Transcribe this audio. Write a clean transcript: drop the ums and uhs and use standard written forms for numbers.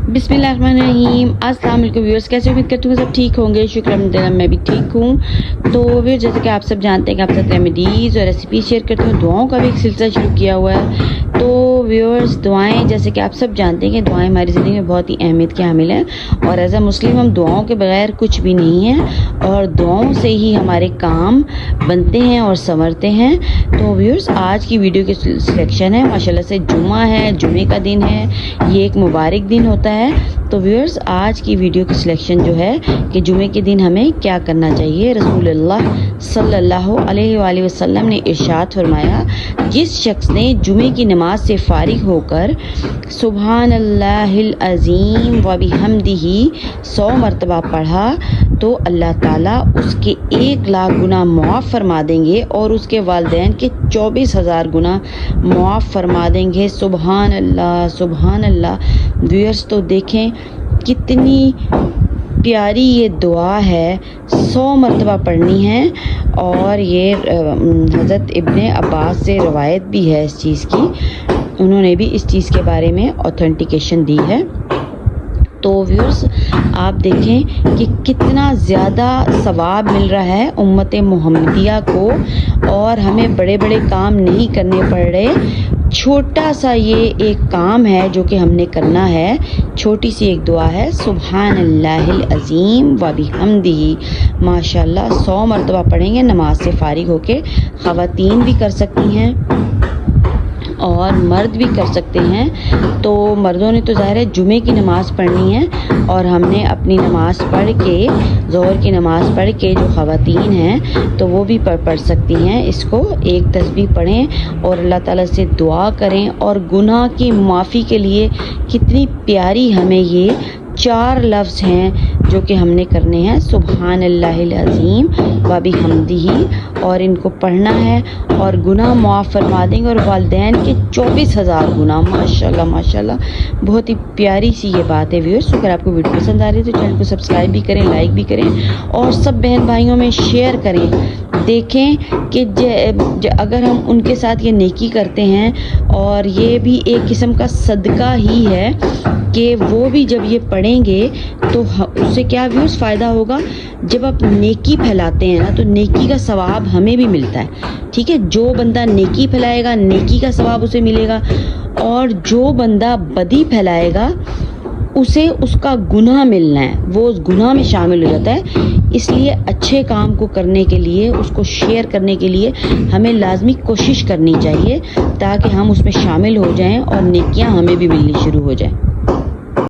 बिस्मिल्लाहिर्रहमानिर्रहीम। अस्सलाम वालेकुम व्यूअर्स, कैसे उम्मीद करती हूँ सब ठीक होंगे। शुक्र अल्हम्दुलिल्लाह मैं भी ठीक हूँ। तो व्यूअर्स, जैसे कि आप सब जानते हैं कि आप साथ रेमेडीज़ और रेसिपी शेयर करती हूँ, दुआओं का भी एक सिलसिला शुरू किया हुआ है। तो व्यूअर्स, दुआएं जैसे कि आप सब जानते हैं कि दुआएं हमारी ज़िंदगी में बहुत ही अहमियत के हामिल हैं और एज अ मुस्लिम हम दुआओं के बगैर कुछ भी नहीं हैं और दुआओं से ही हमारे काम बनते हैं और संवरते हैं। तो व्यूअर्स, आज की वीडियो की सिलेक्शन है माशाल्लाह से जुमा है, जुमे का दिन है, ये एक मुबारक दिन होता है। तो व्यूअर्स, आज की वीडियो की सिलेक्शन जो है कि जुमे के दिन हमें क्या करना चाहिए। रसूलुल्लाह सल्लल्लाहु अलैहि वसल्लम ने इरशाद फरमाया, जिस शख्स ने जुमे की नमाज से फारिग होकर सुबहानल्लाहिल अज़ीम व बिहम्दिही 100 मरतबा पढ़ा तो अल्लाह ताला उसके 1,00,000 गुनाह मुआफ़ फरमा देंगे और उसके वालिदैन के 24,000 गुनाह मुआफ़ फरमा देंगे। सुबहान अल्लाह, सुबहान अल्लाह। व्यूअर्स, तो देखें कितनी प्यारी ये दुआ है, 100 मरतबा पढ़नी है और ये हज़रत इब्ने अब्बास से रवायत भी है इस चीज़ की, उन्होंने भी इस चीज़ के बारे में ऑथेंटिकेशन दी है। तो व्यूअर्स, आप देखें कि कितना ज़्यादा सवाब मिल रहा है उम्मत मुहम्मदिया को और हमें बड़े बड़े काम नहीं करने पड़ रहे। छोटा सा ये एक काम है जो कि हमने करना है, छोटी सी एक दुआ है, सुबहानल्लाहिल अज़ीम व बिहम्दिही। माशाल्लाह 100 मरतबा पढ़ेंगे नमाज से फारिग होके। ख़वातीन भी कर सकती हैं और मर्द भी कर सकते हैं। तो मर्दों ने तो ज़ाहिर है जुमे की नमाज़ पढ़नी है और हमने अपनी नमाज़ पढ़ के, ज़ोहर की नमाज़ पढ़ के जो ख़वातीन हैं तो वो भी पढ़ सकती हैं। इसको एक तस्बीह पढ़ें और अल्लाह ताला से दुआ करें और गुनाह की माफ़ी के लिए कितनी प्यारी हमें ये 4 लफ्ज़ हैं जो कि हमने करने हैं, सुबहानल्लाहिल अज़ीम व बिहम्दिही, और इनको पढ़ना है और गुनाह मुआफ़ फरमा देंगे और वालिदैन के 24,000 गुनाह। माशाल्लाह माशाल्लाह, बहुत ही प्यारी सी ये बात है। व्यूअर्स, अगर आपको वीडियो पसंद आ रही है तो चैनल को सब्सक्राइब भी करें, लाइक भी करें और सब बहन भाइयों में शेयर करें। देखें कि अगर हम उनके साथ ये नेकी करते हैं और ये भी एक किस्म का सदका ही है कि वो भी जब ये पढ़ेंगे तो उससे क्या व्यूअर्स फ़ायदा होगा, जब आप नेकी फैलाते हैं ना तो नेकी का सवाब हमें भी मिलता है। ठीक है, जो बंदा नेकी फैलाएगा नेकी का सवाब उसे मिलेगा और जो बंदा बदी फैलाएगा उसे उसका गुनाह मिलना है, वो उस गुनाह में शामिल हो जाता है। इसलिए अच्छे काम को करने के लिए, उसको शेयर करने के लिए हमें लाजमी कोशिश करनी चाहिए ताकि हम उसमें शामिल हो जाएं और नेकियां हमें भी मिलनी शुरू हो जाएं।